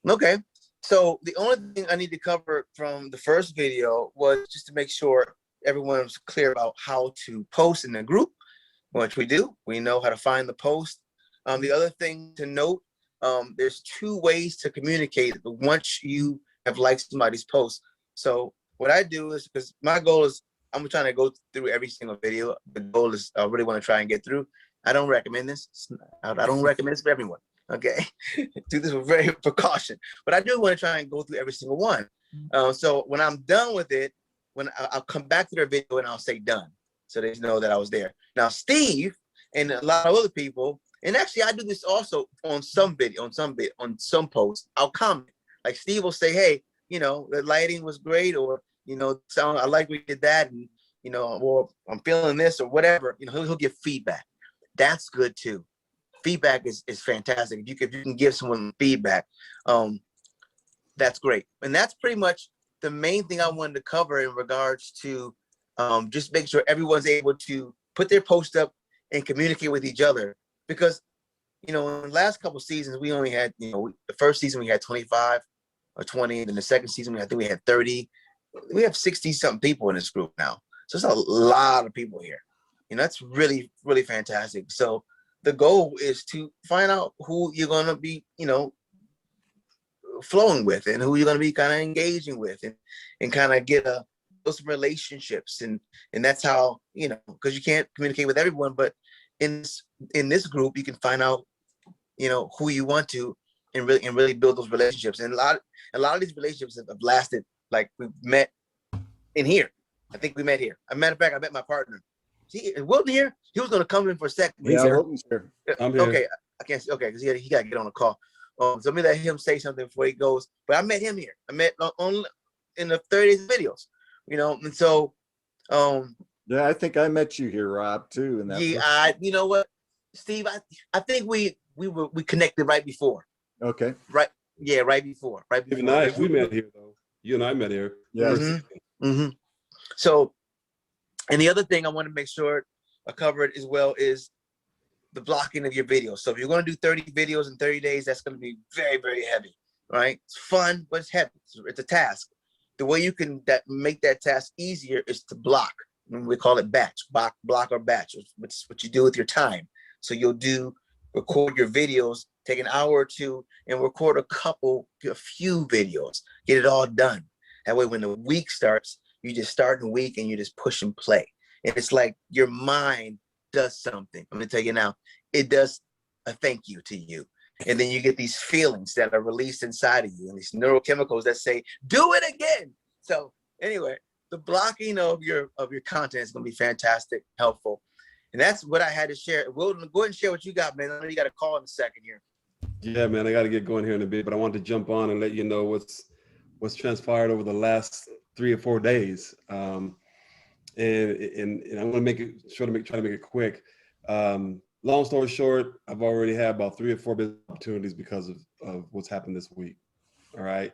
Okay. So the only thing I need to cover from the first video was just to make sure everyone was clear about how to post in the group, which we do. We know how to find the post. The other thing to note, there's two ways to communicate once you have liked somebody's post. So what I do is, because my goal is, I'm trying to go through every single video. The goal is I really want to try and get through. I don't recommend this. I don't recommend this for everyone. Okay, do this with very precaution. But I do want to try and go through every single one. So when I'm done with it, I'll come back to their video and I'll say done, so they know that I was there. Now Steve and a lot of other people, and actually I do this also on some video, on some posts. I'll comment. Like Steve will say, "Hey, the lighting was great," or sound, I like we did that, and or I'm feeling this or whatever. He'll give feedback. That's good too. Feedback is fantastic. If you can give someone feedback, that's great. And that's pretty much the main thing I wanted to cover in regards to just make sure everyone's able to put their post up and communicate with each other. Because, in the last couple of seasons, we only had, the first season we had 25 or 20, and then the second season I think we had 30. We have 60 something people in this group now. So it's a lot of people here. That's really, really fantastic. So the goal is to find out who you're going to be, flowing with, and who you're going to be kind of engaging with, and kind of get those relationships. And that's how, because you can't communicate with everyone, but in this group, you can find out, who you want to, and really build those relationships. And a lot of these relationships have lasted. Like we've met in here. I think we met here. As a matter of fact, I met my partner. Is Wilton here? He was going to come in for a second. Yeah, Wilton's here. I'm here. Okay, I can't see. Okay, because he got to get on a call. So let me let him say something before he goes. But I met him here. I met on in the 30 videos, and so yeah, I think I met you here, Rob, too. And you know what, Steve, I think we connected right before. Okay. Right. Yeah, right before. Even we met here though. You and I met here. Yes. Mm-hmm. So, and the other thing I want to make sure I covered as well is the blocking of your videos. So if you're going to do 30 videos in 30 days, that's going to be very, very heavy, right? It's fun, but it's heavy. It's a task. The way you can make that task easier is to block. And we call it batch, block or batch, which is what you do with your time. So you'll record your videos, take an hour or two, and record a few videos, get it all done. That way, when the week starts, you just start in the week and you just push and play. And it's like your mind does something. I'm gonna tell you now, it does a thank you to you. And then you get these feelings that are released inside of you, and these neurochemicals that say, do it again. So anyway, the blocking of your content is gonna be fantastic, helpful. And that's what I had to share. Will, go ahead and share what you got, man. I know you got a call in a second here. Yeah, man, I got to get going here in a bit, but I wanted to jump on and let you know what's transpired over the last 3 or 4 days. And I'm going to try to make it quick. Long story short, I've already had about 3 or 4 business opportunities because of what's happened this week. All right.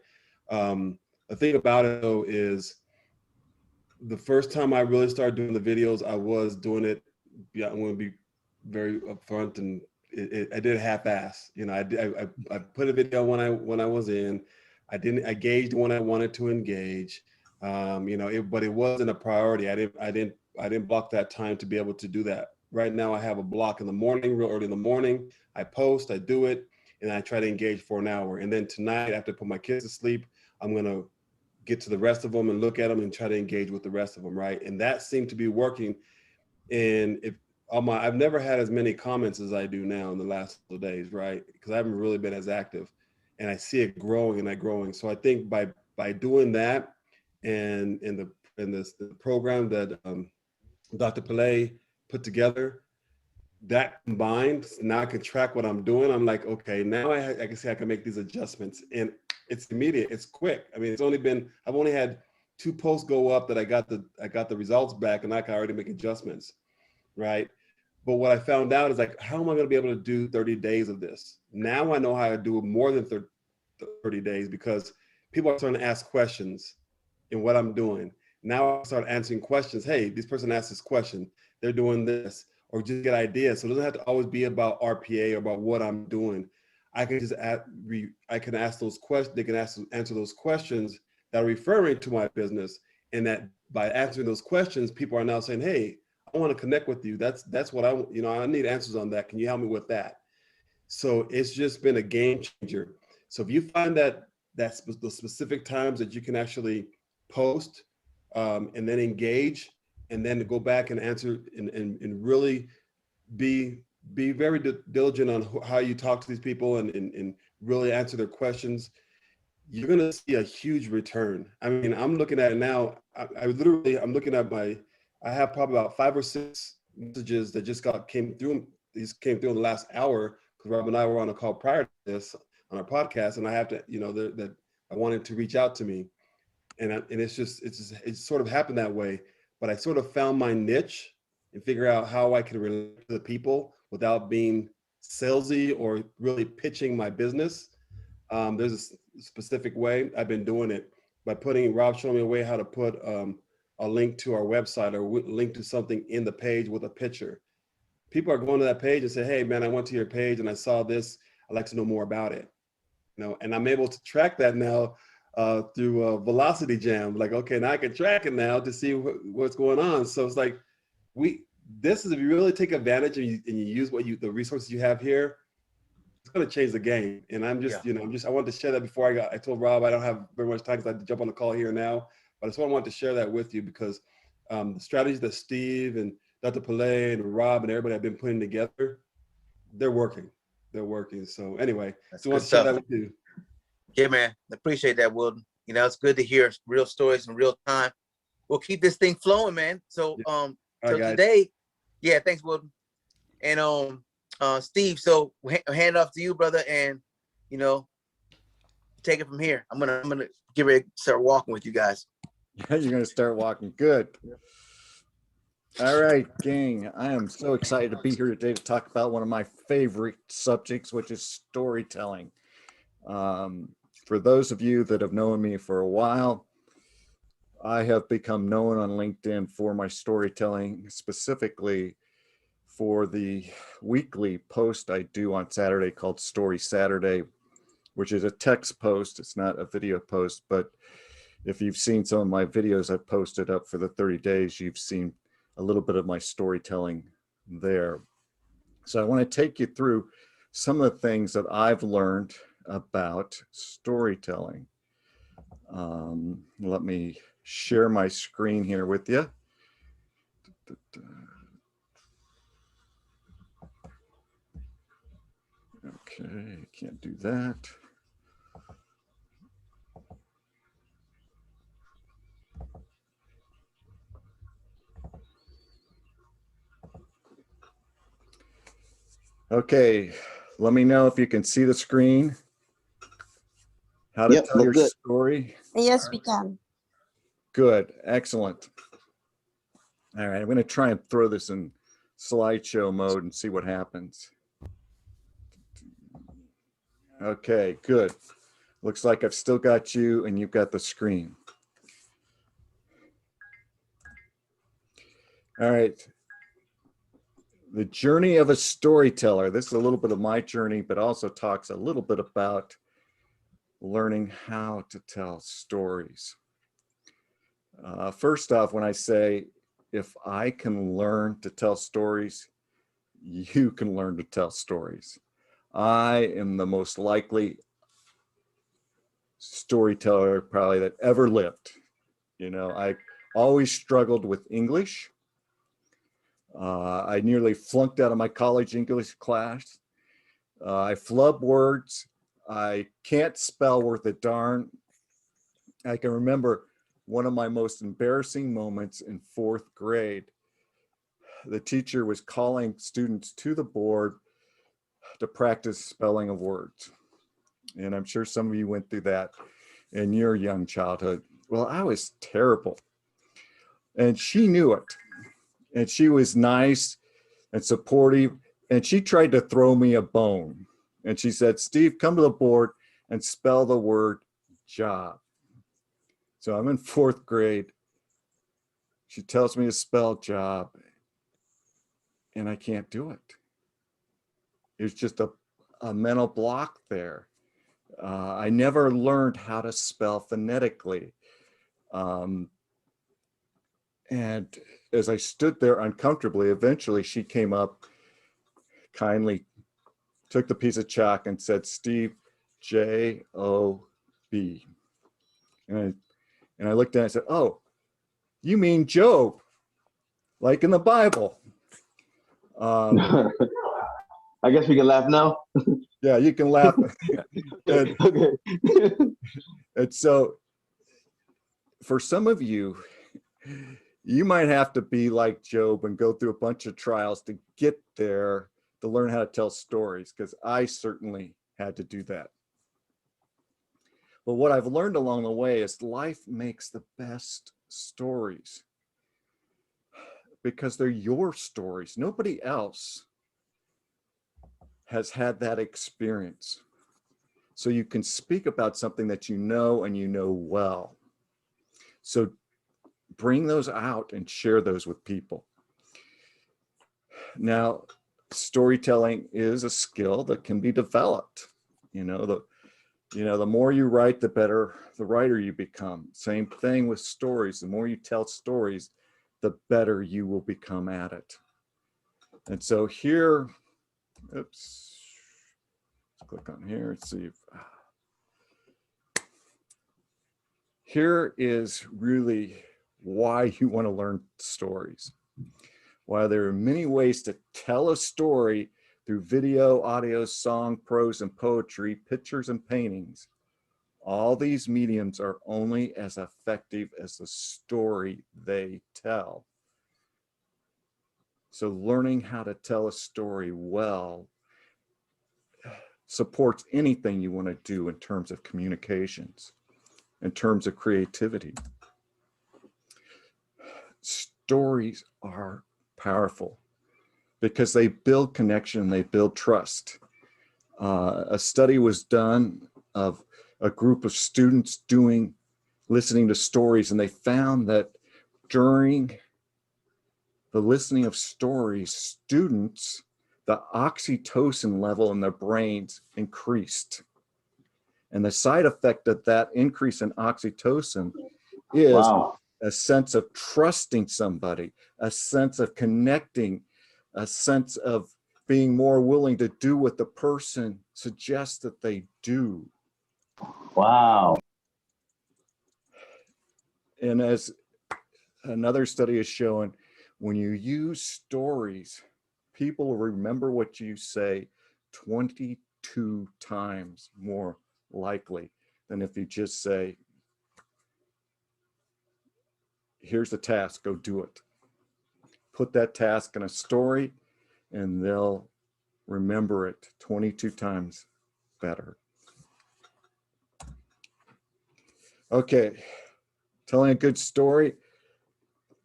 The thing about it though is the first time I really started doing the videos, I was doing it. Yeah, I'm going to be very upfront, and I did half-ass. I put a video when I was in. I engaged when I wanted to engage. But it wasn't a priority. I didn't block that time to be able to do that. Right now, I have a block in the morning, real early in the morning. I post, I do it, and I try to engage for an hour. And then tonight, after I put my kids to sleep, I'm gonna get to the rest of them and look at them and try to engage with the rest of them, right? And that seemed to be working. And I've never had as many comments as I do now in the last couple of days, right? Because I haven't really been as active, and I see it growing. So I think by doing that, and in the program that Dr. Pillay put together, that combined, now I can track what I'm doing. I'm like, okay, now I can see I can make these adjustments, and it's immediate, it's quick. I mean, I've only had 2 posts go up that I got the results back, and I can already make adjustments, right? But what I found out is like, how am I going to be able to do 30 days of this? Now I know how to do more than 30 days, because people are starting to ask questions in what I'm doing. Now I start answering questions. Hey, this person asked this question, they're doing this, or just get ideas. So it doesn't have to always be about RPA or about what I'm doing. I can just I can ask those questions. They can answer those questions that are referring to my business, and that by answering those questions, people are now saying, "Hey, I want to connect with you. That's what I need answers on that. Can you help me with that?" So it's just been a game changer. So if you find that the specific times that you can actually post, and then engage, and then to go back and answer and really be very diligent on how you talk to these people and really answer their questions, you're going to see a huge return. I mean, I'm looking at it now. I'm looking at I have probably about 5 or 6 messages that just came through. These came through in the last hour, because Rob and I were on a call prior to this on our podcast, and I have to, that I wanted to reach out to me. And it's sort of happened that way, but I sort of found my niche and figure out how I can relate to the people without being salesy or really pitching my business. There's a specific way I've been doing it by Rob showing me a way how to put a link to our website or link to something in the page with a picture. People are going to that page and say, "Hey man, I went to your page and I saw this. I'd like to know more about it." And I'm able to track that now through Velocity Jam. Like, okay, now I can track it now to see what's going on. So it's like, this is, if you really take advantage and you use the resources you have here, it's going to change the game. And I'm just, I wanted to share that before I told Rob I don't have very much time because I have to jump on the call here now. But I just wanted to share that with you because the strategies that Steve and Dr. Pillay and Rob and everybody have been putting together, they're working. They're working. So anyway, That's I good want to share stuff. that with you. Yeah, man. I appreciate that, Wilton. It's good to hear real stories in real time. We'll keep this thing flowing, man. So, All so right, guys. today, yeah, thanks, Wilton. And Steve, so hand it off to you, brother, and take it from here. I'm gonna get ready to start walking with you guys. You're going to start walking. Good. All right, gang. I am so excited to be here today to talk about one of my favorite subjects, which is storytelling. For those of you that have known me for a while, I have become known on LinkedIn for my storytelling, specifically for the weekly post I do on Saturday called Story Saturday, which is a text post. It's not a video post, but if you've seen some of my videos I've posted up for the 30 days, you've seen a little bit of my storytelling there. So I want to take you through some of the things that I've learned about storytelling. Let me share my screen here with you. Okay, can't do that. Okay, let me know if you can see the screen. How to tell your story. Yes, we can. Good, excellent. All right, I'm going to try and throw this in slideshow mode and see what happens. Okay, good. Looks like I've still got you and you've got the screen. All right. The journey of a storyteller. This is a little bit of my journey, but also talks a little bit about learning how to tell stories. First off, when I say, if I can learn to tell stories, you can learn to tell stories. I am the most likely storyteller probably that ever lived. I always struggled with English. I nearly flunked out of my college English class. I flub words. I can't spell worth a darn. I can remember one of my most embarrassing moments in 4th grade. The teacher was calling students to the board to practice spelling of words. And I'm sure some of you went through that in your young childhood. Well, I was terrible. And she knew it. And she was nice and supportive. And she tried to throw me a bone. And she said, "Steve, come to the board and spell the word job." So I'm in 4th grade. She tells me to spell job. And I can't do it. It's just a mental block there. I never learned how to spell phonetically. And as I stood there uncomfortably, eventually she came up, kindly took the piece of chalk and said, "Steve, J-O-B." And I looked at it and said, "Oh, you mean Job, like in the Bible." I guess we can laugh now. Yeah, you can laugh. and, Okay. and so for some of you, you might have to be like Job and go through a bunch of trials to get there to learn how to tell stories, because I certainly had to do that. But what I've learned along the way is life makes the best stories because they're your stories. Nobody else has had that experience. So you can speak about something that you know and you know well. So bring those out and share those with people. Now, storytelling is a skill that can be developed. The more you write, the better the writer you become. Same thing with stories. The more you tell stories, the better you will become at it. And so here, oops, let's click on here and see if, here is really why you want to learn stories. While there are many ways to tell a story through video, audio, song, prose, and poetry, pictures, and paintings, all these mediums are only as effective as the story they tell. So learning how to tell a story well supports anything you want to do in terms of communications, in terms of creativity. Stories are powerful because they build connection, they build trust. A study was done of a group of students listening to stories, and they found that during the listening of stories, students, the oxytocin level in their brains increased. And the side effect of that increase in oxytocin is Wow. a sense of trusting somebody, a sense of connecting, a sense of being more willing to do what the person suggests that they do. Wow. And as another study is showing, when you use stories, people will remember what you say 22 times more likely than if you just say, "Here's the task, go do it." Put that task in a story and they'll remember it 22 times better. Okay, telling a good story,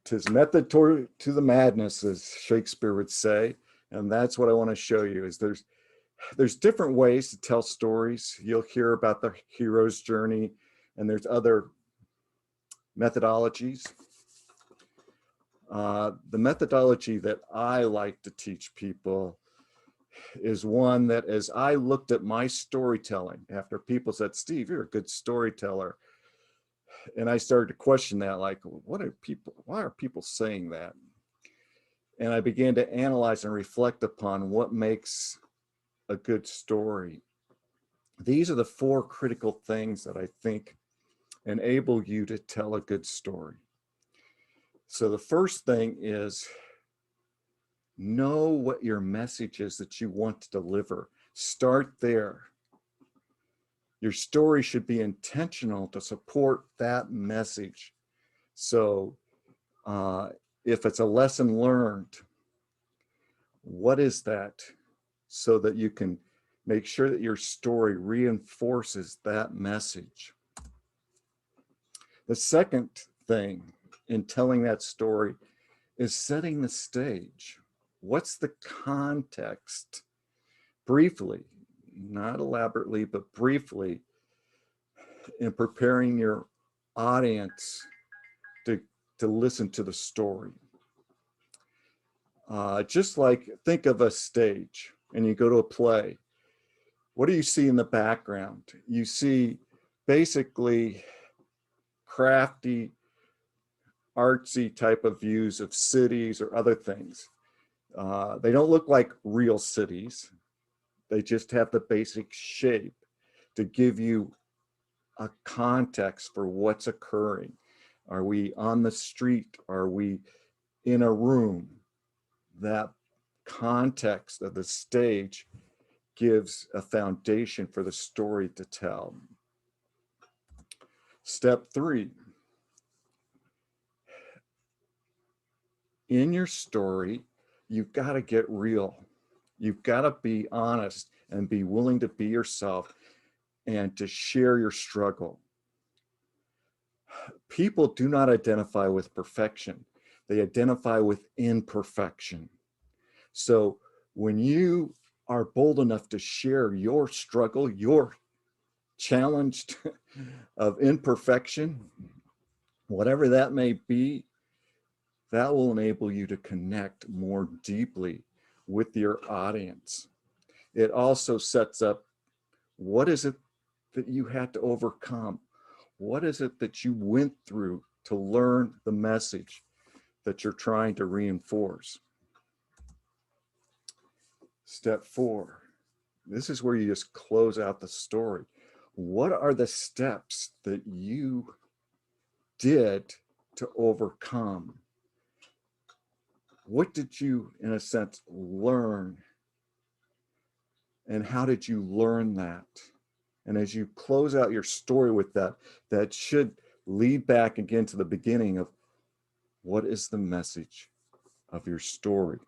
'tis method to the madness, as Shakespeare would say. And that's what I want to show you is there's different ways to tell stories. You'll hear about the hero's journey, and there's other methodologies. The methodology that I like to teach people is one that, as I looked at my storytelling, after people said, "Steve, you're a good storyteller," and I started to question that, like, why are people saying that? And I began to analyze and reflect upon what makes a good story. These are the 4 critical things that I think enable you to tell a good story. So the first thing is know what your message is that you want to deliver. Start there. Your story should be intentional to support that message. So if it's a lesson learned, what is that? So that you can make sure that your story reinforces that message. The second thing in telling that story is setting the stage. What's the context? Briefly, not elaborately, but briefly, in preparing your audience to listen to the story. Just like think of a stage and you go to a play. what do you see in the background? You see basically crafty, artsy type of views of cities or other things. They don't look like real cities. They just have the basic shape to give you a context for what's occurring. Are we on the street? Are we in a room? That context of the stage gives a foundation for the story to tell. Step 3. In your story, you've got to get real. You've got to be honest and be willing to be yourself and to share your struggle. People do not identify with perfection. They identify with imperfection. So when you are bold enough to share your struggle, your challenge of imperfection, whatever that may be, that will enable you to connect more deeply with your audience. It also sets up, what is it that you had to overcome? What is it that you went through to learn the message that you're trying to reinforce? Step 4, this is where you just close out the story. What are the steps that you did to overcome? What did you, in a sense, learn? And how did you learn that? And as you close out your story with that, that should lead back again to the beginning of what is the message of your story.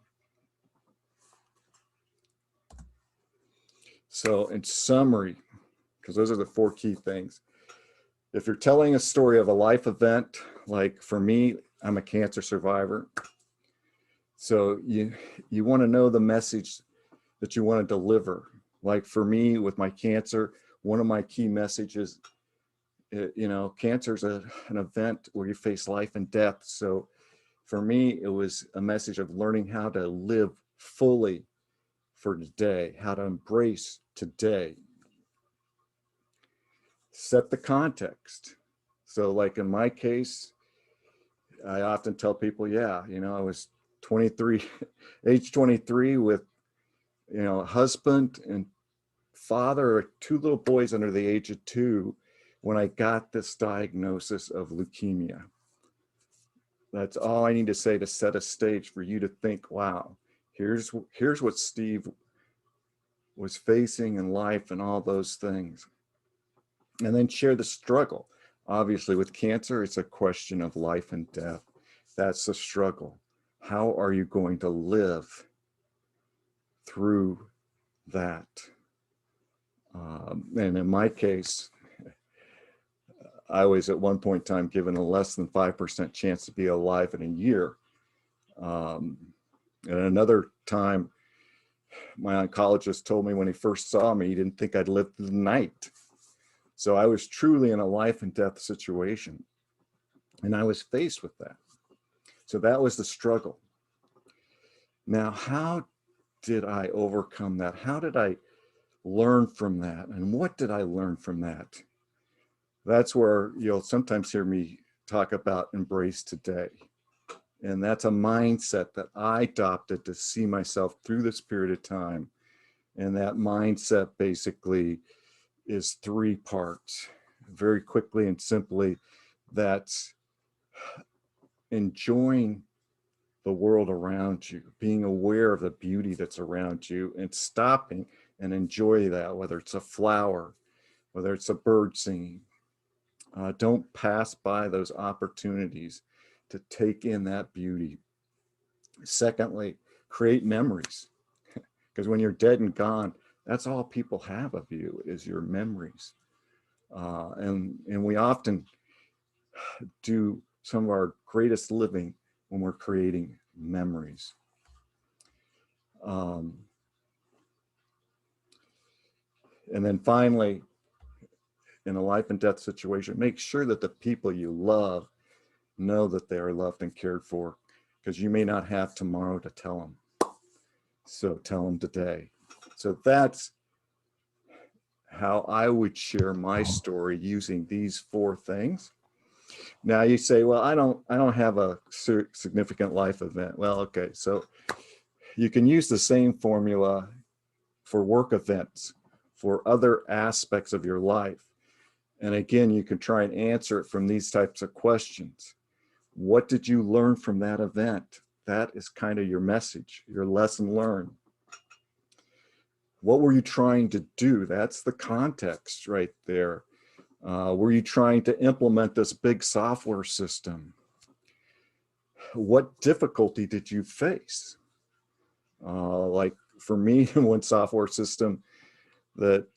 So in summary, because those are the 4 key things. If you're telling a story of a life event, like for me, I'm a cancer survivor. So you want to know the message that you want to deliver. Like for me with my cancer, one of my key messages, cancer is an event where you face life and death. So for me, it was a message of learning how to live fully for today, how to embrace today. Set the context. So like in my case, I often tell people, I was 23, age 23 with, a husband and father of 2 little boys under the age of 2 when I got this diagnosis of leukemia. That's all I need to say to set a stage for you to think, wow, here's what Steve was facing in life and all those things. And then share the struggle. Obviously with cancer, it's a question of life and death. That's the struggle. How are you going to live through that? And in my case, I was at one point in time given a less than 5% chance to be alive in a year. And another time, my oncologist told me when he first saw me, he didn't think I'd live through the night. So I was truly in a life and death situation. And I was faced with that. So that was the struggle. Now, how did I overcome that? How did I learn from that? And what did I learn from that? That's where you'll sometimes hear me talk about embrace today. And that's a mindset that I adopted to see myself through this period of time. And that mindset basically is 3 parts. Very quickly and simply, that's enjoying the world around you, being aware of the beauty that's around you and stopping and enjoy that, whether it's a flower, whether it's a bird singing. Don't pass by those opportunities to take in that beauty. Secondly, create memories, because when you're dead and gone, that's all people have of you is your memories. And we often do some of our greatest living when we're creating memories. And then finally, in a life and death situation, make sure that the people you love know that they are loved and cared for, because you may not have tomorrow to tell them. So tell them today. So that's how I would share my story using these 4 things. Now you say, well, I don't have a significant life event. Well, okay, so you can use the same formula for work events, for other aspects of your life. And again, you can try and answer it from these types of questions. What did you learn from that event? That is kind of your message, your lesson learned. What were you trying to do? That's the context right there. Were you trying to implement this big software system? What difficulty did you face? Like for me, one software system that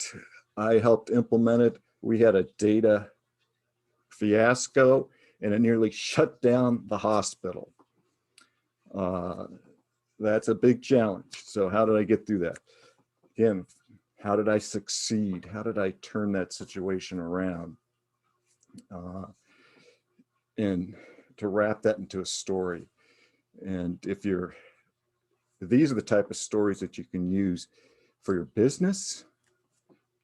I helped implement it, we had a data fiasco and it nearly shut down the hospital. That's a big challenge. So how did I get through that? Again, how did I succeed? How did I turn that situation around? And to wrap that into a story. And these are the type of stories that you can use for your business.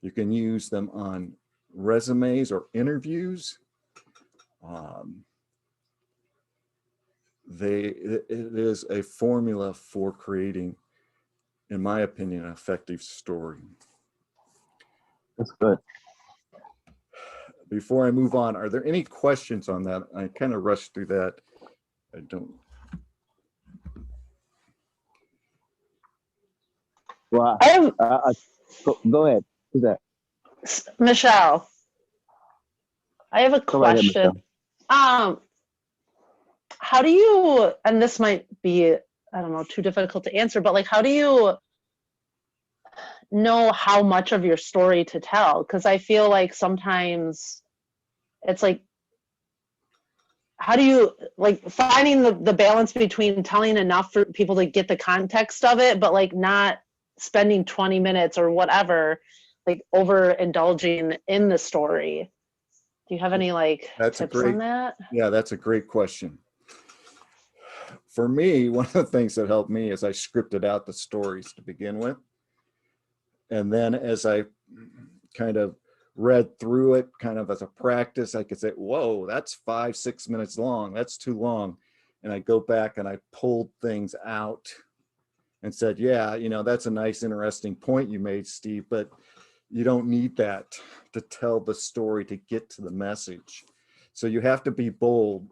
You can use them on resumes or interviews. It is a formula for creating, in my opinion, an effective story. That's good. Before I move on, are there any questions on that? I kind of rushed through that. I don't. Well, I have go ahead. Who's that? Michelle. I have a Go right ahead, question. How do you, and this might be, I don't know, too difficult to answer, but like, how do you know how much of your story to tell? Because I feel like sometimes it's like, how do you like finding the balance between telling enough for people to get the context of it, but like not spending 20 minutes or whatever, like overindulging in the story? Do you have any like tips on that? Yeah, that's a great question. For me, one of the things that helped me is I scripted out the stories to begin with. And then as I kind of read through it, kind of as a practice, I could say, whoa, that's 5-6 minutes long. That's too long. And I go back and I pulled things out and said, yeah, that's a nice, interesting point you made, Steve, but you don't need that to tell the story, to get to the message. So you have to be bold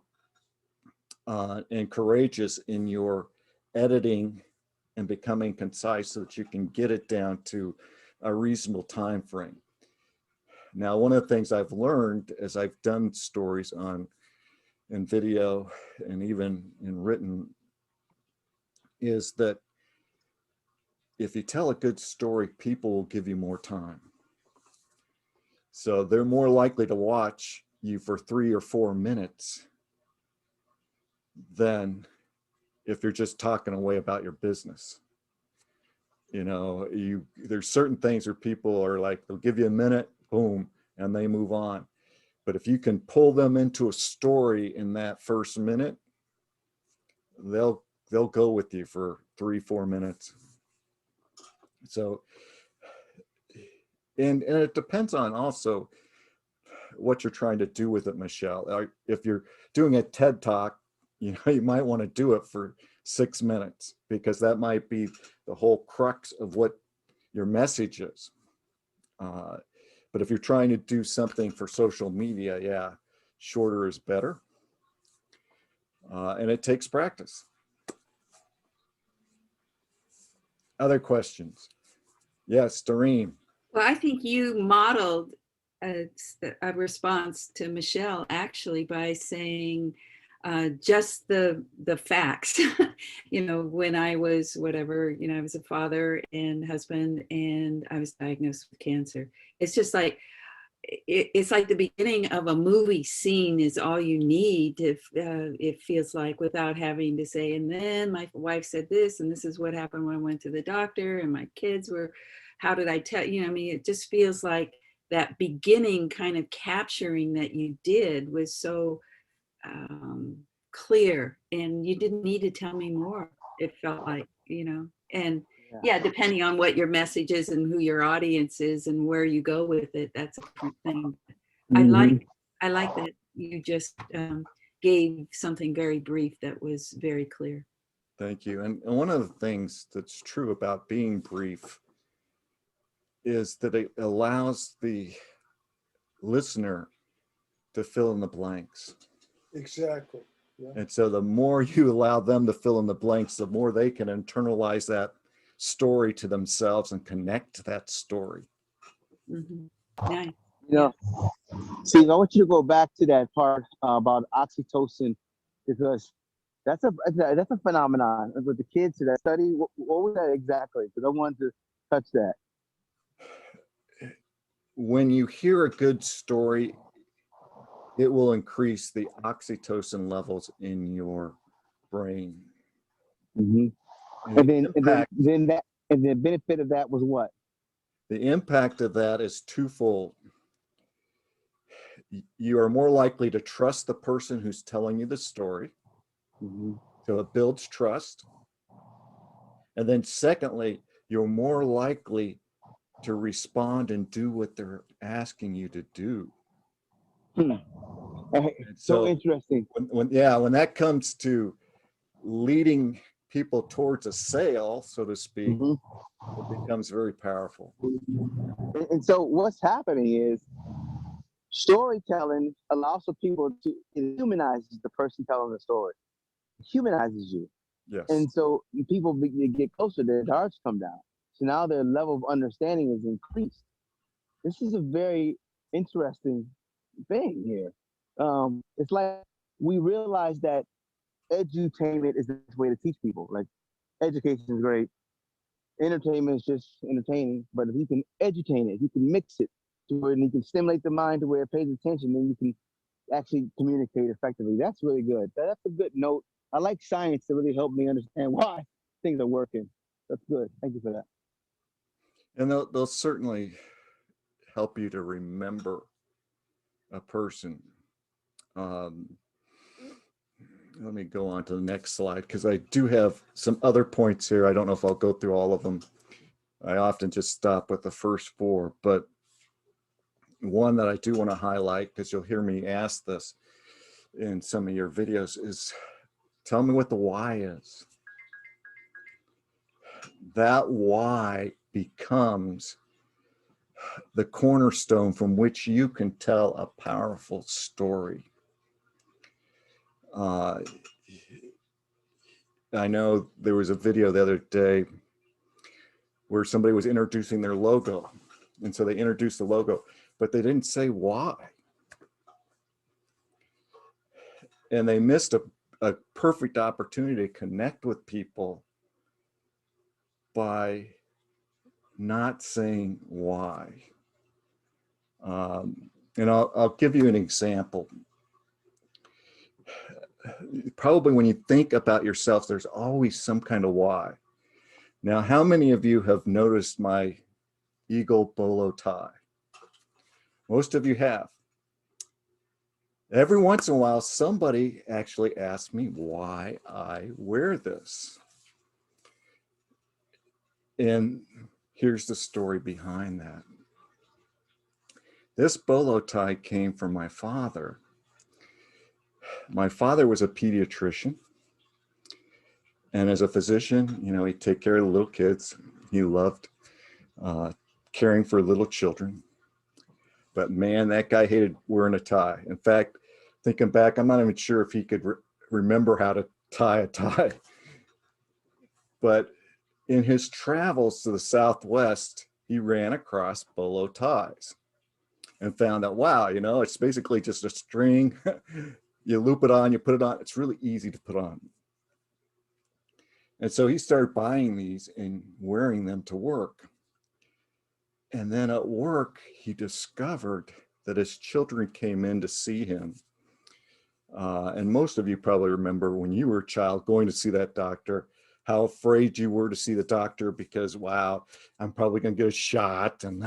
and courageous in your editing and becoming concise so that you can get it down to a reasonable time frame. Now, one of the things I've learned as I've done stories in video and even in written is that if you tell a good story, people will give you more time. So they're more likely to watch you for 3 or 4 minutes than if you're just talking away about your business. There's certain things where people are like, they'll give you a minute, boom, and they move on. But if you can pull them into a story in that first minute, they'll go with you for 3-4 minutes. So, and it depends on also what you're trying to do with it, Michelle. If you're doing a TED Talk, you might want to do it for 6 minutes because that might be the whole crux of what your message is. But if you're trying to do something for social media, yeah, shorter is better. And it takes practice. Other questions? Yes, Doreen. Well, I think you modeled a response to Michelle actually by saying just the facts. When I was whatever, I was a father and husband and I was diagnosed with cancer. It's just like, it's like the beginning of a movie scene is all you need if it feels like, without having to say, and then my wife said this, and this is what happened when I went to the doctor, and my kids were, how did I tell you? It just feels like that beginning kind of capturing that you did was so clear, and you didn't need to tell me more. It felt like, and Yeah, depending on what your message is and who your audience is and where you go with it, that's a different thing. Mhm. I like that you just gave something very brief that was very clear. Thank you. And one of the things that's true about being brief is that it allows the listener to fill in the blanks. Exactly. Yeah. And so the more you allow them to fill in the blanks, the more they can internalize that story to themselves and connect to that story. Mhm. Nice. You know, see, I want you to go back to that part about oxytocin, because that's a phenomenon with the kids. That study, what was that exactly? Because I wanted to touch that. When you hear a good story, it will increase the oxytocin levels in your brain. Hmm. And And the then, impact, and the benefit of that was what? the impact of that is twofold. You are more likely to trust the person who's telling you the story. Hmm. So it builds trust. And then secondly, you're more likely to respond and do what they're asking you to do. Hmm. And So so interesting. when that comes to leading people towards a sale, so to speak, Hmm. it becomes very powerful. And so what's happening is storytelling allows for people to, it humanizes the person telling the story. It humanizes you. Yes. And so people get closer, their guards come down. So now their level of understanding is increased. This is a very interesting thing here. It's like we realize that edutainment is the best way to teach people. Like education is great, entertainment is just entertaining, but if you can edutain it, you can mix it to where you can stimulate the mind to where it pays attention, then you can actually communicate effectively. That's really good. That's a good note. I like science to really help me understand why things are working. That's good. Thank you for that. And they'll certainly help you to remember a person. Um, Let me go on to the next slide because I do have some other points here. I don't know if I'll go through all of them. I often just stop with the first four, but one that I do want to highlight, because you'll hear me ask this in some of your videos, is tell me what the why is. That why becomes the cornerstone from which you can tell a powerful story. I know there was a video the other day where somebody was introducing their logo. And so they introduced the logo, but they didn't say why. And they missed a perfect opportunity to connect with people by not saying why. And I'll give you an example. Probably when you think about yourself, there's always some kind of why. Now, how many of you have noticed my eagle bolo tie? Most of you have. Every once in a while, somebody actually asks me why I wear this. And here's the story behind that. This bolo tie came from my father. My father was a pediatrician. And as a physician, you know, he'd take care of the little kids. He loved caring for little children. But man, that guy hated wearing a tie. In fact, thinking back, I'm not even sure if he could remember how to tie a tie. But in his travels to the Southwest, he ran across bolo ties and found out, wow, you know, it's basically just a string. You loop it on, you put it on. It's really easy to put on. And so he started buying these and wearing them to work. And then at work, he discovered that his children came in to see him. And most of you probably remember when you were a child going to see that doctor, how afraid you were to see the doctor because, wow, I'm probably going to get a shot. And,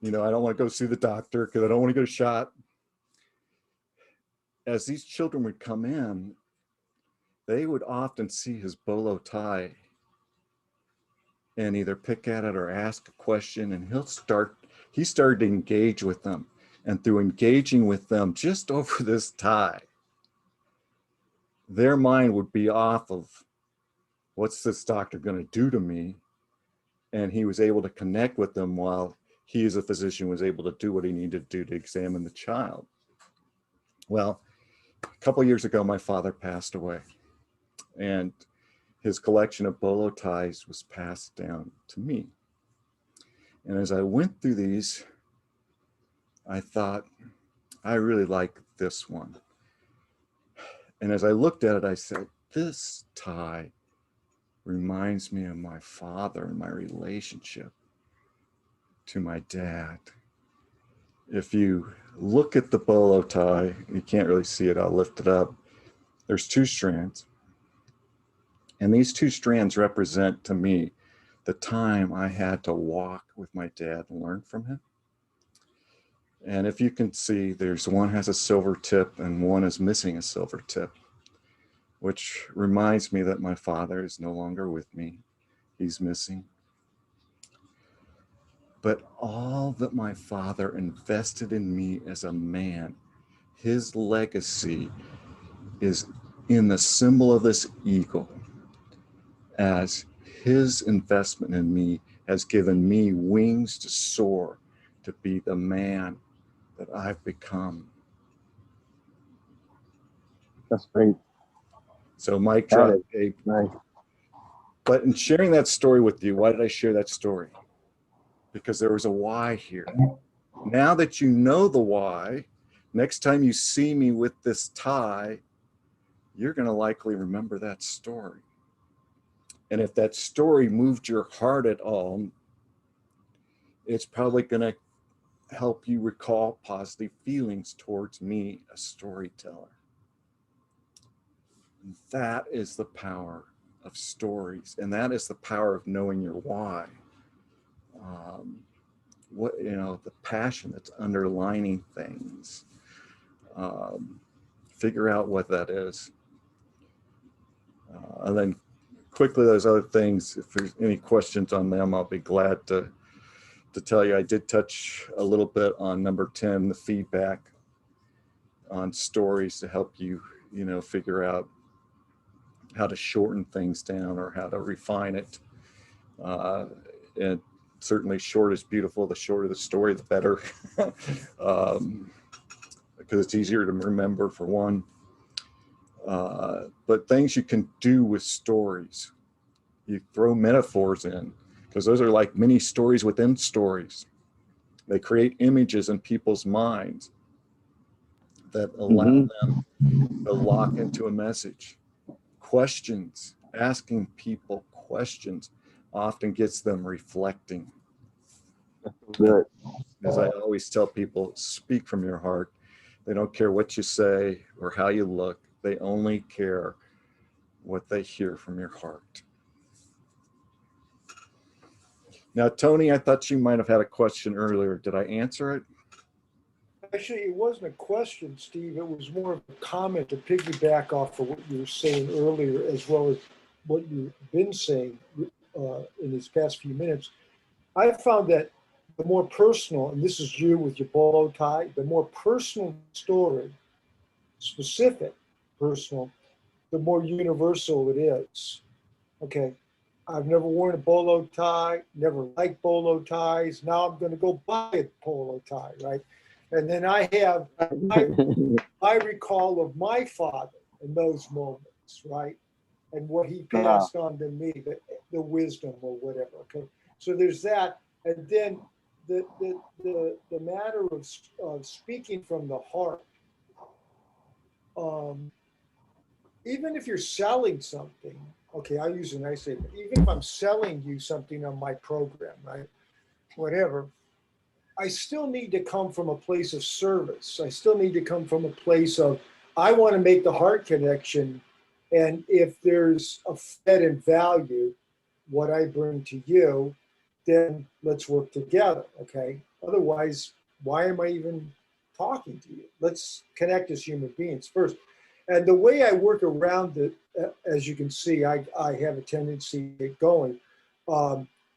you know, I don't want to go see the doctor because I don't want to get a shot. As these children would come in, they would often see his bolo tie and either pick at it or ask a question, and he started to engage with them. And through engaging with them just over this tie, their mind would be off of what's this doctor going to do to me? And he was able to connect with them while he as a physician was able to do what he needed to do to examine the child. Well, a couple of years ago, my father passed away, and his collection of bolo ties was passed down to me. And as I went through these, I thought, I really like this one. And as I looked at it, I said, this tie reminds me of my father and my relationship to my dad. If you look at the bolo tie, you can't really see it, I'll lift it up. There's 2 strands. And these 2 strands represent to me the time I had to walk with my dad and learn from him. And if you can see, there's one has a silver tip and one is missing a silver tip, which reminds me that my father is no longer with me. He's missing. But all that my father invested in me as a man, his legacy is in the symbol of this eagle, as his investment in me has given me wings to soar, to be the man that I've become. That's great. So mic drop, Gabe. Nice. But in sharing that story with you, why did I share that story? Because there was a why here. Now that you know the why, next time you see me with this tie, you're going to likely remember that story. And if that story moved your heart at all, it's probably going to help you recall positive feelings towards me, a storyteller. And that is the power of stories, and that is the power of knowing your why. What, you know, the passion that's underlining things. Figure out what that is. And then quickly, those other things, if there's any questions on them, I'll be glad to tell you. I did touch a little bit on number 10, the feedback on stories to help you, you know, figure out how to shorten things down or how to refine it. And certainly short is beautiful. The shorter the story, the better. Because it's easier to remember, for one. But things you can do with stories. You throw metaphors in, because those are like mini stories within stories. They create images in people's minds that allow them to lock into a message. Questions, asking people questions often gets them reflecting. Good. As I always tell people, speak from your heart. They don't care what you say or how you look. They only care what they hear from your heart. Now, Tony, I thought you might have had a question earlier. Did I answer it? Actually, it wasn't a question, Steve. It was more of a comment to piggyback off of what you were saying earlier, as well as what you've been saying in these past few minutes. I found that the more personal, and this is you with your bolo tie, the more personal story, specific, personal, the more universal it is. Okay. I've never worn a bolo tie, never liked bolo ties. Now I'm going to go buy a bolo tie, right? And then I have my recall of my father in those moments, right? And what he passed on to me, the wisdom or whatever. Okay, so there's that, and then the matter of speaking from the heart. Even if you're selling something, okay, I'll use a nice statement. Even if I'm selling you something on my program, right? Whatever, I still need to come from a place of service. I still need to come from a place of, I want to make the heart connection. And if there's a fit and value, what I bring to you, then let's work together, okay? Otherwise, why am I even talking to you? Let's connect as human beings first. And the way I work around it, as you can see, I have a tendency to get going.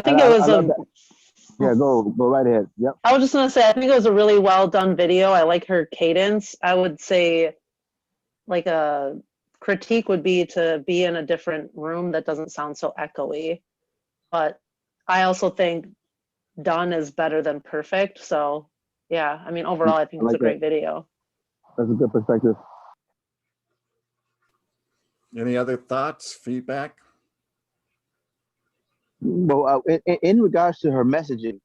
I think I, it I was love a. that. Yeah, go right ahead. Yep. I was just gonna say, I think it was a really well done video. I like her cadence. I would say, like a critique would be to be in a different room that doesn't sound so echoey. But I also think done is better than perfect. So yeah, I mean, overall, I think I it's like a that. great video. That's a good perspective. Any other thoughts, feedback? Well, in regards to her messaging,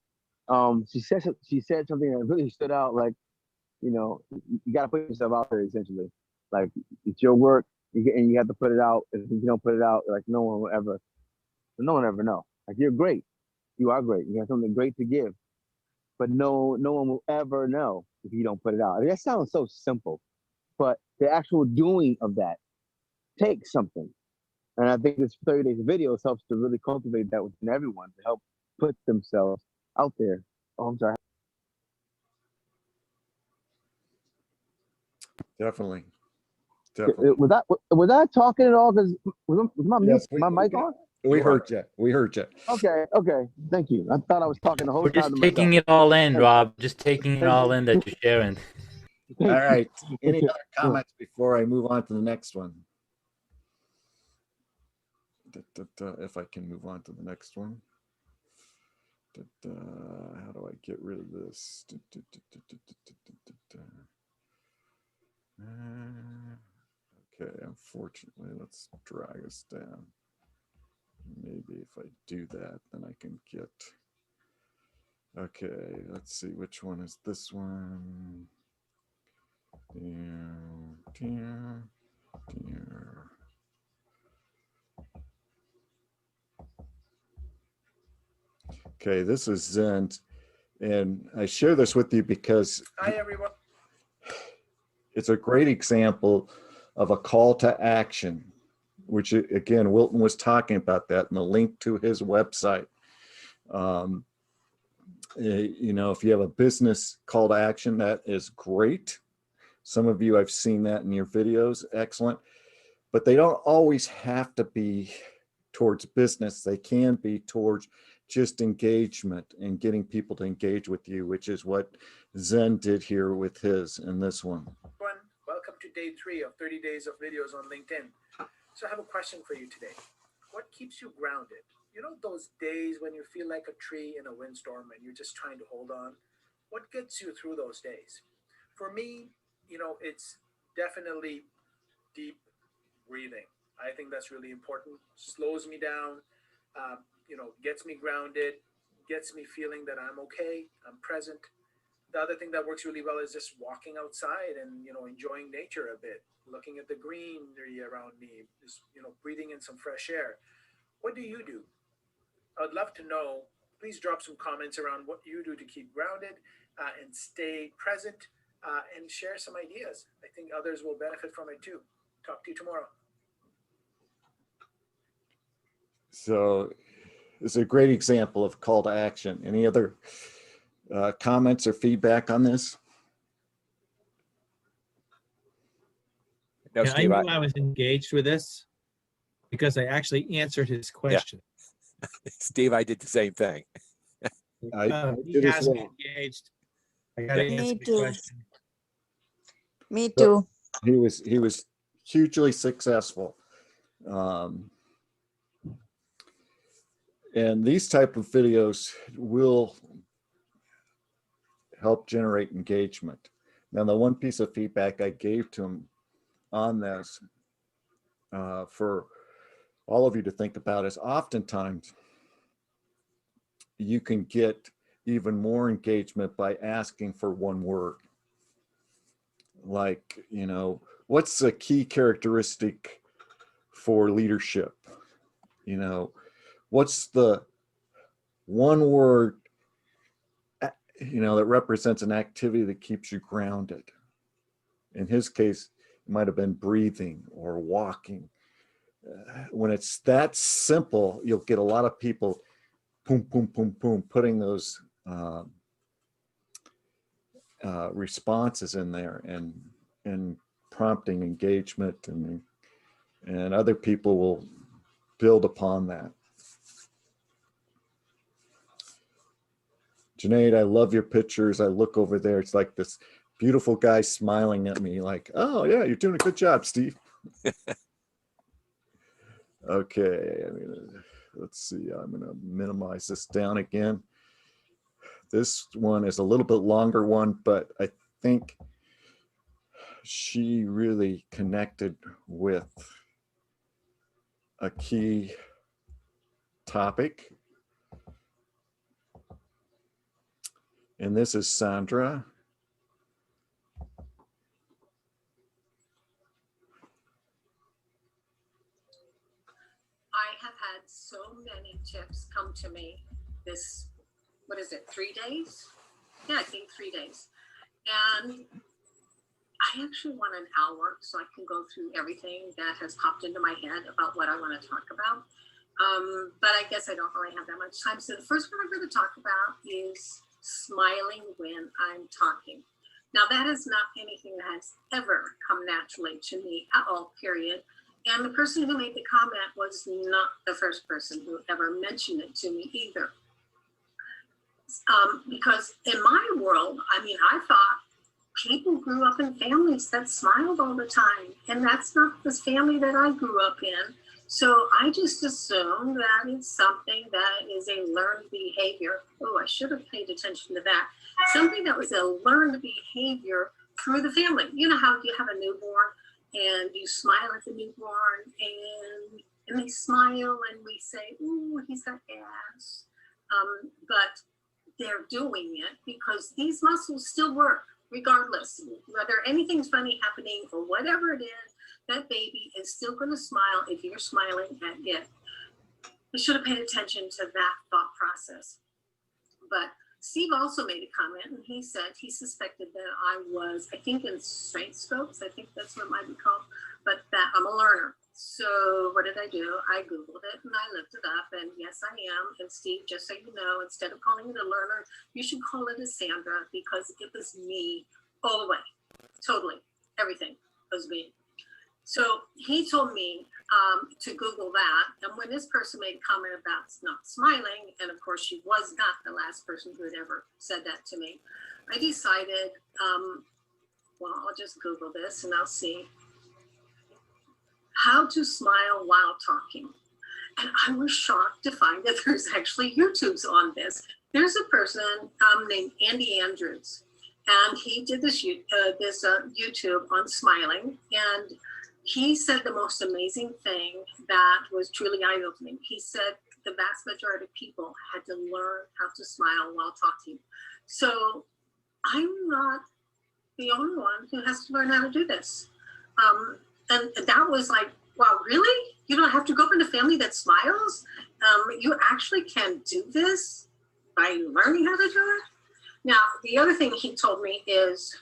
she said something that really stood out. Like, you got to put yourself out there. Essentially, like it's your work, and you have to put it out. If you don't put it out, like no one will ever know. Like you're great, you are great. You have something great to give, but no one will ever know if you don't put it out. That sounds so simple, but the actual doing of that takes something. And I think this 30 days of videos helps to really cultivate that within everyone to help put themselves out there. Oh, I'm sorry. Definitely. Definitely. Was I talking at all? Because was Yes, my mic on? we heard you. We heard you. Okay. Thank you. I thought I was talking the whole We're time just to myself. taking it all in, Thank Rob. Just taking it Thank all you. in that you're sharing. All Thank you. right. Any other comments before I move on to the next one? If I can move on to the next one. How do I get rid of this? Okay, unfortunately, let's drag us down. Maybe if I do that, then I can get. Okay, let's see, which one is this one? Okay, this is Zen, and I share this with you because Hi, everyone. it's a great example of a call to action, which again, Wilton was talking about that in the link to his website. If you have a business call to action, that is great. Some of you, I've seen that in your videos, excellent. But they don't always have to be towards business. They can be towards just engagement and getting people to engage with you, which is what Zen did here with his in this one. Welcome to day 3 of 30 days of videos on LinkedIn. So I have a question for you today. What keeps you grounded? You know those days when you feel like a tree in a windstorm and you're just trying to hold on? What gets you through those days? For me, it's definitely deep breathing. I think that's really important. Slows me down, gets me grounded, gets me feeling that I'm okay, I'm present. The other thing that works really well is just walking outside and enjoying nature a bit, looking at the greenery around me, just breathing in some fresh air. What do you do? I'd love to know. Please drop some comments around what you do to keep grounded and stay present and share some ideas. I think others will benefit from it too. Talk to you tomorrow. So it's a great example of call to action. Any other comments or feedback on this? No, yeah, Steve, I knew I was engaged with this because I actually answered his question. Yeah. Steve, I did the same thing. He has me engaged. I got to answer the question. Me too. He was hugely successful. And these type of videos will help generate engagement. Now, the one piece of feedback I gave to him on this for all of you to think about is oftentimes you can get even more engagement by asking for one word. Like, what's the key characteristic for leadership? What's the one word that represents an activity that keeps you grounded? In his case, it might have been breathing or walking. When it's that simple, you'll get a lot of people, boom, boom, boom, boom, putting those responses in there and prompting engagement, and other people will build upon that. Junaid, I love your pictures. I look over there. It's like this beautiful guy smiling at me like, oh yeah, you're doing a good job, Steve. Okay, let's see. I'm gonna minimize this down again. This one is a little bit longer one, but I think she really connected with a key topic. And this is Sandra. I have had so many tips come to me this, what is it, 3 days? Yeah, I think 3 days. And I actually want an hour so I can go through everything that has popped into my head about what I want to talk about. But I guess I don't really have that much time. So the first one I'm going to talk about is smiling when I'm talking. Now that is not anything that has ever come naturally to me at all, period. And the person who made the comment was not the first person who ever mentioned it to me either. Because in my world, I mean, I thought people grew up in families that smiled all the time. And that's not the family that I grew up in. So I just assumed that it's something that is a learned behavior. Oh, I should have paid attention to that. Something that was a learned behavior through the family. You know how you have a newborn and you smile at the newborn and they smile and we say, ooh, he's got gas. But they're doing it because these muscles still work regardless, whether anything's funny happening or whatever it is, that baby is still going to smile if you're smiling at it. I should have paid attention to that thought process. But Steve also made a comment and he said he suspected that I was, I think in strength scopes, I think that's what it might be called, but that I'm a learner. So what did I do? I Googled it and I looked it up and yes, I am. And Steve, just so you know, instead of calling it a learner, you should call it a Sandra because it was me all the way, totally, everything was me. So he told me to Google that. And when this person made a comment about not smiling, and of course she was not the last person who had ever said that to me, I decided, well, I'll just Google this and I'll see how to smile while talking. And I was shocked to find that there's actually YouTubes on this. There's a person named Andy Andrews, and he did this YouTube on smiling, and he said the most amazing thing that was truly eye-opening. He said the vast majority of people had to learn how to smile while talking. So I'm not the only one who has to learn how to do this. And that was like, wow, really? You don't have to grow up in a family that smiles? You actually can do this by learning how to do it? Now, the other thing he told me is,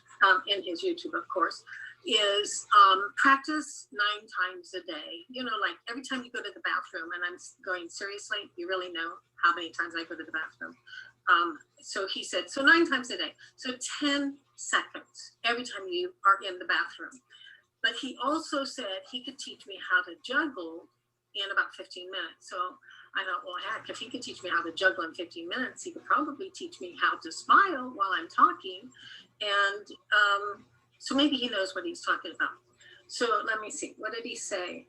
in his YouTube, of course, is practice 9 times a day. You know, like every time you go to the bathroom, and I'm going, seriously, you really know how many times I go to the bathroom. So he said, so 9 times a day. So 10 seconds every time you are in the bathroom. But he also said he could teach me how to juggle in about 15 minutes. So I thought, well, heck, if he could teach me how to juggle in 15 minutes, he could probably teach me how to smile while I'm talking. And so maybe he knows what he's talking about. So let me see, what did he say?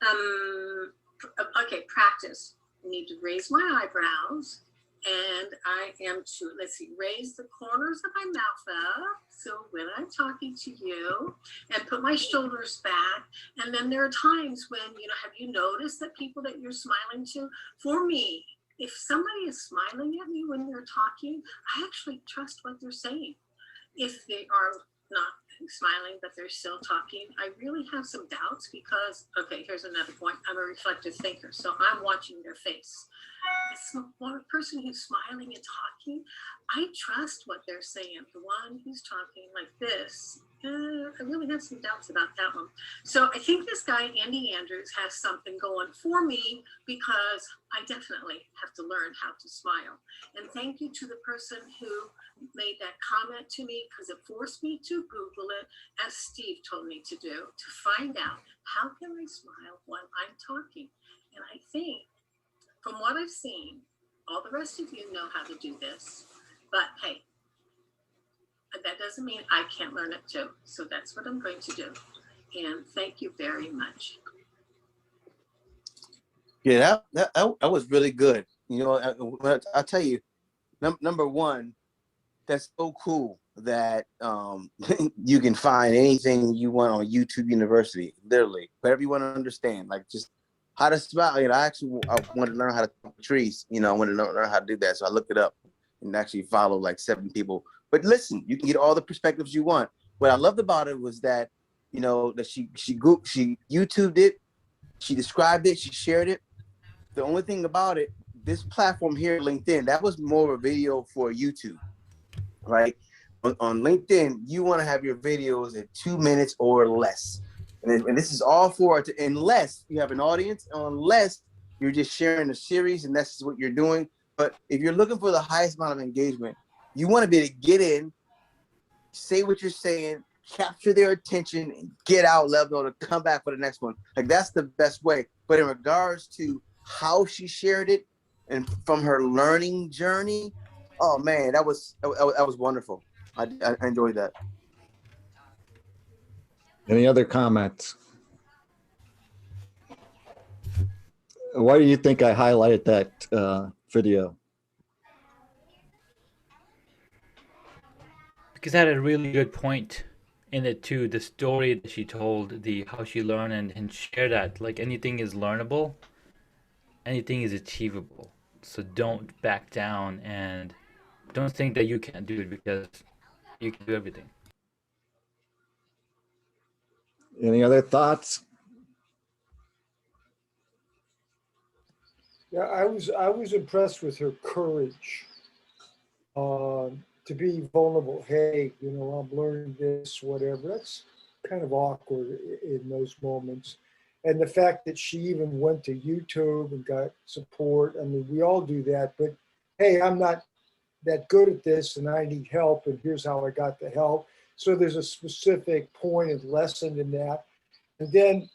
Okay, practice. I need to raise my eyebrows. And I am to, let's see, raise the corners of my mouth up. So when I'm talking to you, and put my shoulders back. And then there are times when, you know, have you noticed that people that you're smiling to, for me, if somebody is smiling at me when they're talking, I actually trust what they're saying. If they are not smiling, but they're still talking, I really have some doubts because, okay, here's another point. I'm a reflective thinker, so I'm watching their face. One person who's smiling and talking, I trust what they're saying. The one who's talking like this, I really have some doubts about that one. So I think this guy, Andy Andrews, has something going for me because I definitely have to learn how to smile. And thank you to the person who made that comment to me because it forced me to Google it, as Steve told me to do, to find out how can I smile while I'm talking. And I think from what I've seen, all the rest of you know how to do this, but hey, that doesn't mean I can't learn it too. So that's what I'm going to do. And thank you very much. Yeah, that was really good. You know, I'll tell you, number one, that's so cool that you can find anything you want on YouTube University, literally, whatever you want to understand, like just how to spell. You know, I want to learn how to talk to trees. You know, I want to learn how to do that, so I looked it up and actually followed like 7 people. But listen, you can get all the perspectives you want. What I loved about it was that, you know, that she YouTubed it, she described it, she shared it. The only thing about it, this platform here, LinkedIn, that was more of a video for YouTube, right? On LinkedIn, you want to have your videos at 2 minutes or less. And this is all for it, unless you have an audience, unless you're just sharing a series and that's what you're doing. But if you're looking for the highest amount of engagement, you want to be able to get in, say what you're saying, capture their attention, and get out, let them know to come back for the next one. Like, that's the best way. But in regards to how she shared it and from her learning journey, oh man, that was wonderful. I enjoyed that. Any other comments? Why do you think I highlighted that video? Because it had a really good point in it too. The story that she told, the how she learned and share that. Like, anything is learnable, anything is achievable. So don't back down and don't think that you can't do it, because you can do everything. Any other thoughts? Yeah, I was impressed with her courage to be vulnerable. Hey, you know, I'm learning this, whatever. That's kind of awkward in those moments. And the fact that she even went to YouTube and got support. I mean, we all do that, but hey, I'm not that good at this and I need help, and here's how I got the help. So there's a specific point and lesson in that. And then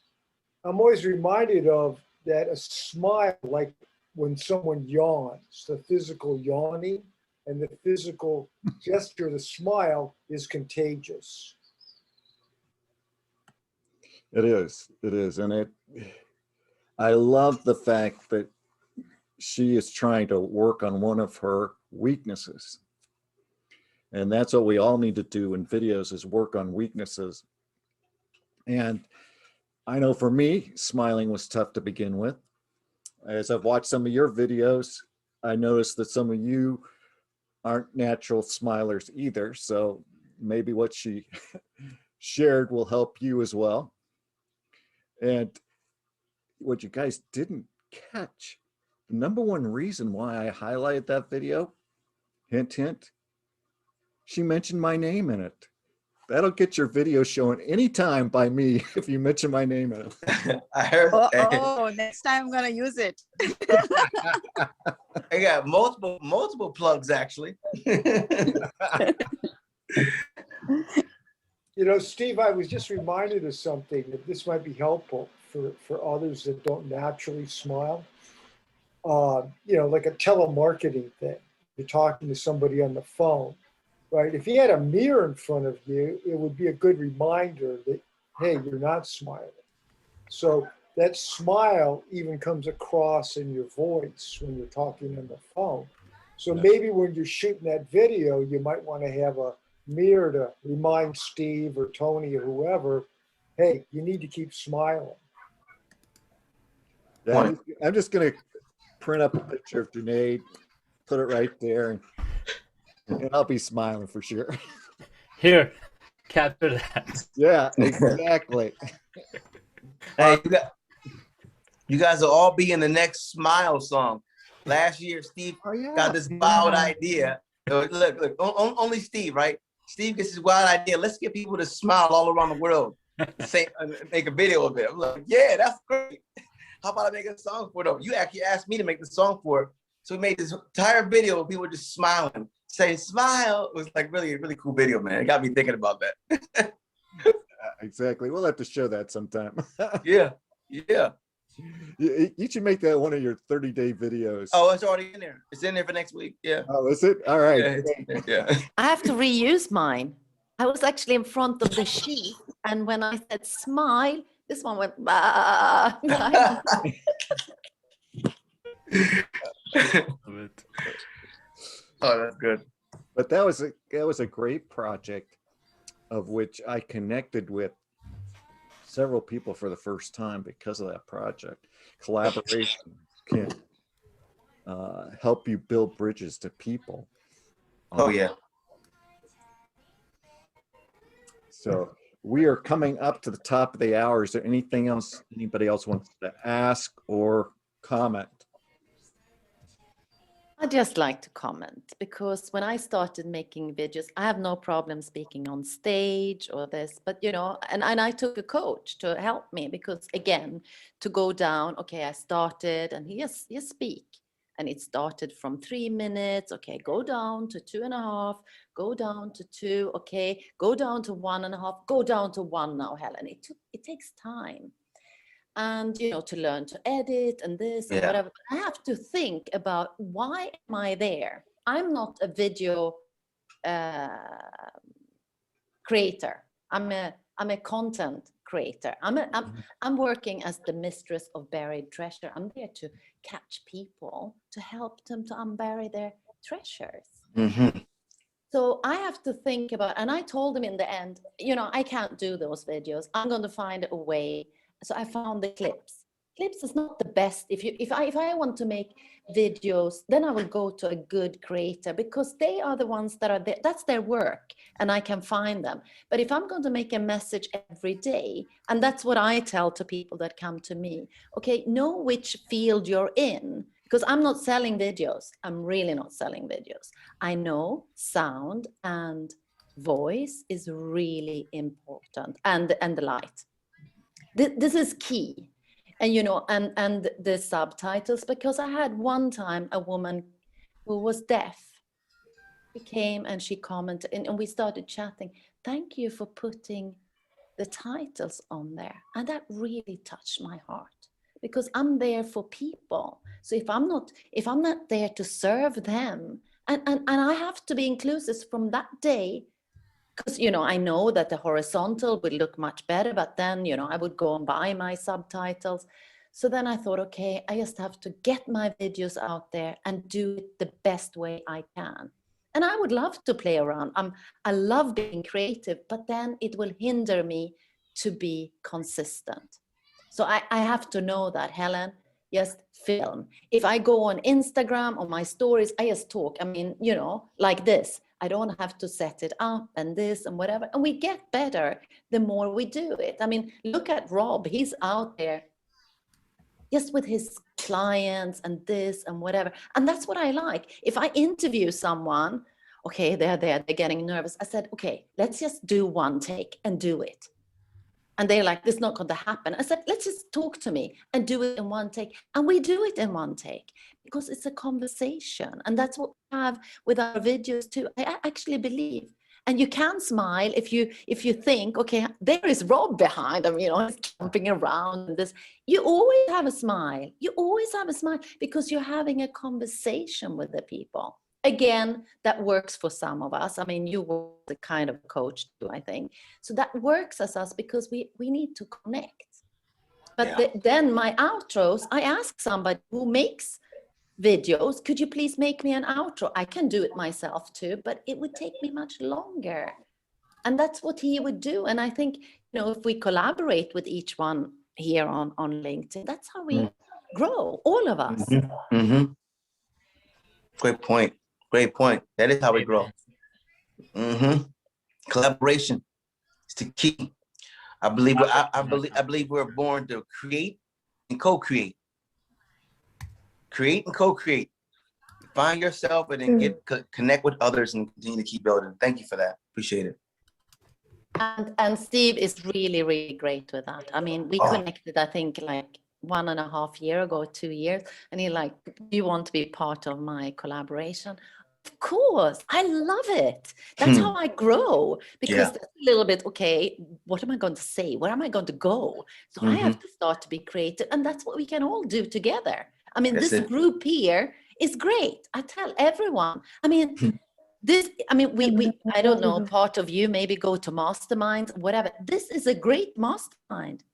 I'm always reminded of that a smile, like when someone yawns, the physical yawning and the physical gesture, the smile is contagious. It is. And I love the fact that she is trying to work on one of her weaknesses. And that's what we all need to do in videos, is work on weaknesses. And I know for me, smiling was tough to begin with. As I've watched some of your videos, I noticed that some of you aren't natural smilers either. So maybe what she shared will help you as well. And what you guys didn't catch, the number one reason why I highlighted that video, hint, hint, she mentioned my name in it. That'll get your video shown anytime by me if you mention my name in it. I heard. Oh, next time I'm gonna use it. I got multiple plugs actually. You know, Steve, I was just reminded of something that this might be helpful for others that don't naturally smile. You know, like a telemarketing thing. You're talking to somebody on the phone, right? If you had a mirror in front of you, it would be a good reminder that, hey, you're not smiling. So that smile even comes across in your voice when you're talking on the phone. So maybe when you're shooting that video, you might want to have a mirror to remind Steve or Tony or whoever, hey, you need to keep smiling. Yeah, I'm just going to print up a picture of Junaid, put it right there, and I'll be smiling for sure. Here, capture that. Yeah, exactly. Hey, you guys will all be in the next Smile song. Last year, Steve got this wild idea. Look, only Steve, right? Steve gets this wild idea. Let's get people to smile all around the world. Make a video of it. I'm like, yeah, that's great. How about I make a song for them? You actually asked me to make the song for it. So we made this entire video of people just smiling, saying smile. It was like really cool video, man. It got me thinking about that. Exactly. We'll have to show that sometime. Yeah. You should make that one of your 30-day videos. Oh, it's already in there. It's in there for next week. Yeah. Oh, is it? All right. Yeah. Yeah. I have to reuse mine. I was actually in front of the sheet, and when I said smile, this one went bah. Oh, that's good. But that was a great project, of which I connected with several people for the first time because of that project. Collaboration can help you build bridges to people. Oh yeah. So we are coming up to the top of the hour. Is there anything else anybody else wants to ask or comment? I'd just like to comment, because when I started making videos, I have no problem speaking on stage or this, but and I took a coach to help me, because again, to go down, okay, I started and yes, speak. And it started from 3 minutes. Okay, go down to 2.5, go down to 2. Okay, go down to 1.5, go down to 1 now, Helen. It takes time. And, to learn to edit and this and whatever. I have to think about, why am I there? I'm not a video creator. I'm a content creator. I'm working as the mistress of buried treasure. I'm there to catch people, to help them to unbury their treasures. Mm-hmm. So I have to think about, and I told them in the end, I can't do those videos. I'm going to find a way. So I found the clips. Clips is not the best. If I want to make videos, then I will go to a good creator, because they are the ones that are there. That's their work, and I can find them. But if I'm going to make a message every day, and that's what I tell to people that come to me, okay, know which field you're in, because I'm not selling videos. I'm really not selling videos. I know sound and voice is really important, and the light. This is key. And and the subtitles, because I had one time a woman who was deaf. She came and she commented, and we started chatting. Thank you for putting the titles on there. And that really touched my heart, because I'm there for people. So if I'm not there to serve them, and I have to be inclusive from that day, because, I know that the horizontal would look much better, but then, I would go and buy my subtitles. So then I thought, okay, I just have to get my videos out there and do it the best way I can. And I would love to play around. I love being creative, but then it will hinder me to be consistent. So I have to know that, Helen, just film. If I go on Instagram or my stories, I just talk. I mean, like this. I don't have to set it up and this and whatever. And we get better the more we do it. I mean, look at Rob. He's out there just with his clients and this and whatever. And that's what I like. If I interview someone, okay, they're getting nervous. I said, okay, let's just do one take and do it. And they're like, this is not going to happen. I said, let's just talk to me and do it in one take. And we do it in one take, because it's a conversation. And that's what we have with our videos too. I actually believe. And you can smile if you think, okay, there is Rob behind him, he's jumping around and this. You always have a smile. You always have a smile, because you're having a conversation with the people. Again, that works for some of us. I mean, you were the kind of coach too, I think. So that works as us, because we need to connect. But then my outros, I ask somebody who makes videos, could you please make me an outro? I can do it myself too, but it would take me much longer. And that's what he would do. And I think, if we collaborate with each one here on LinkedIn, that's how we grow, all of us. Mm-hmm. Mm-hmm. Great point. Great point. That is how we grow. Mm-hmm. Collaboration is the key. I believe we're born to create and co-create. Create and co-create. Find yourself and then connect with others and continue to keep building. Thank you for that. Appreciate it. And Steve is really, really great with that. I mean, we connected, I think, like 1.5 years ago, 2 years, and he like, do you want to be part of my collaboration? Of course, I love it. That's how I grow, because that's a little bit, okay, what am I going to say? Where am I going to go? So I have to start to be creative, and that's what we can all do together. I mean, this group here is great. I tell everyone, I mean, we I don't know, part of you maybe go to masterminds, whatever. This is a great mastermind.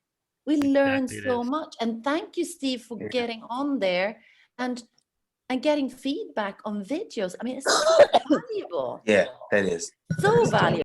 We learn so much. And thank you, Steve, for getting on there and getting feedback on videos. I mean, it's so valuable. Yeah, that is. So valuable.